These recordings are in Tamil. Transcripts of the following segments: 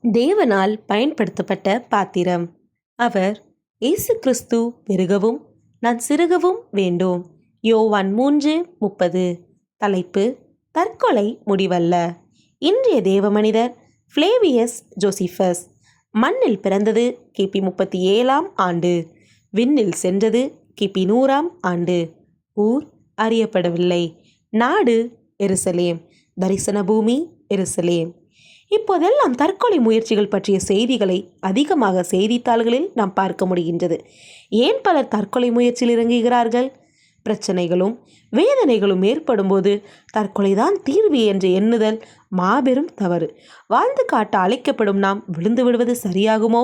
தேவனால் பயன்படுத்தப்பட்ட பாத்திரம். அவர் இயேசு கிறிஸ்து பெருகவும் நான் சிறுகவும் வேண்டும். யோவான் 3:30. தலைப்பு: தற்கொலை முடிவல்ல. இன்றைய தேவ மனிதர் ஃப்ளேவியஸ் ஜோசிஃபஸ். மண்ணில் பிறந்தது கிபி 37ஆம் ஆண்டு. விண்ணில் சென்றது கிபி 100ஆம் ஆண்டு. ஊர் அறியப்படவில்லை. நாடு எருசலேம். தரிசன பூமி எருசலேம். இப்போதெல்லாம் தற்கொலை முயற்சிகள் பற்றிய செய்திகளை அதிகமாக செய்தித்தாள்களில் நாம் பார்க்க முடிகின்றது. ஏன் பலர் தற்கொலை முயற்சியில் இறங்குகிறார்கள்? பிரச்சனைகளும் வேதனைகளும் ஏற்படும் போது தற்கொலைதான் தீர்வு என்று எண்ணுதல் மாபெரும் தவறு. வாழ்ந்து காட்ட அழைக்கப்படும் நாம் விழுந்து விடுவது சரியாகுமோ?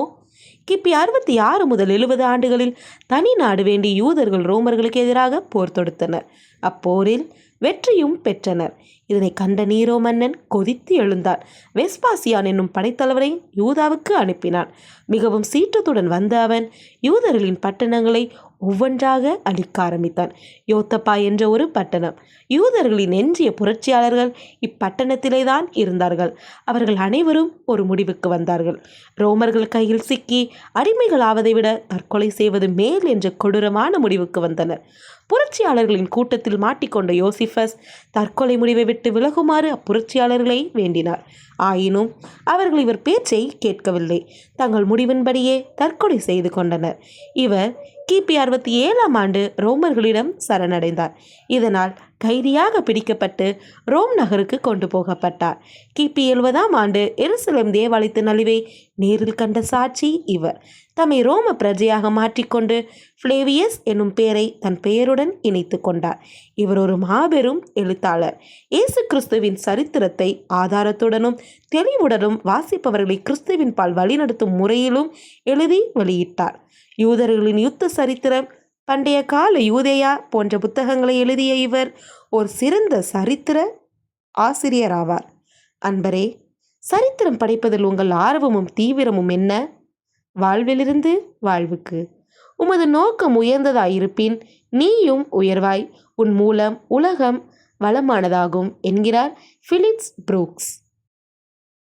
கிபி 66 முதல் 70 ஆண்டுகளில் தனி நாடு வேண்டி யூதர்கள் ரோமர்களுக்கு எதிராக போர் தொடுத்தனர். அப்போரில் வெற்றியும் பெற்றனர். இதனை கண்ட நீரோ மன்னன் கொதித்து எழுந்தார். வெஸ்பாசியான் என்னும் படைத்தலைவரை யூதாவுக்கு அனுப்பினான். மிகவும் சீற்றத்துடன் வந்த அவன் யூதர்களின் பட்டணங்களை ஒவ்வொன்றாக அழிக்க ஆரம்பித்தான். யோத்தப்பா என்ற ஒரு பட்டணம். யூதர்களின் எஞ்சிய புரட்சியாளர்கள் இப்பட்டணத்திலே தான் இருந்தார்கள். அவர்கள் அனைவரும் ஒரு முடிவுக்கு வந்தார்கள். ரோமர்கள் கையில் சிக்கி அடிமைகள் ஆவதை விட தற்கொலை செய்வது மேல் என்ற கொடூரமான முடிவுக்கு வந்தனர். புரட்சியாளர்களின் கூட்டத்தில் மாட்டிக்கொண்ட யோசிஃபஸ் தற்கொலை முடிவை விட்டு விலகுமாறு அப்புரட்சியாளர்களை வேண்டினார். ஆயினும் அவர்கள் இவர் பேச்சை கேட்கவில்லை. தங்கள் முடிவின்படியே தற்கொலை செய்து கொண்டனர். இவர் கிபி 67ஆம் ஆண்டு ரோமர்களிடம் சரணடைந்தார். இதனால் கைதியாக பிடிக்கப்பட்டு ரோம் நகருக்கு கொண்டு போகப்பட்டார். கிபி 70ஆம் ஆண்டு எருசலேம் தேவாலயத்தின் அழிவை நேரில் கண்ட சாட்சி இவர். தம்மை ரோம பிரஜையாக மாற்றிக்கொண்டு ஃப்ளேவியஸ் என்னும் பெயரை தன் பெயருடன் இணைத்து கொண்டார். இவர் ஒரு மாபெரும் எழுத்தாளர். இயேசு கிறிஸ்துவின் சரித்திரத்தை ஆதாரத்துடனும் தெளிவுடனும் வாசிப்பவர்களை கிறிஸ்துவின் பால் வழிநடத்தும் முறையிலும் எழுதி வெளியிட்டார். யூதர்களின் யுத்த சரித்திரம், பண்டைய கால யூதேயா போன்ற புத்தகங்களை எழுதிய இவர் ஒரு சிறந்த சரித்திர ஆசிரியராவார். அன்பரே, சரித்திரம் படைப்பதில் உங்கள் ஆர்வமும் தீவிரமும் என்ன? வாழ்விலிருந்து வாழ்வுக்கு. உமது நோக்கம் உயர்ந்ததாயிருப்பின் நீயும் உயர்வாய். உன் மூலம் உலகம் வளமானதாகும் என்கிறார் பிலிப்ஸ் புரூக்ஸ்.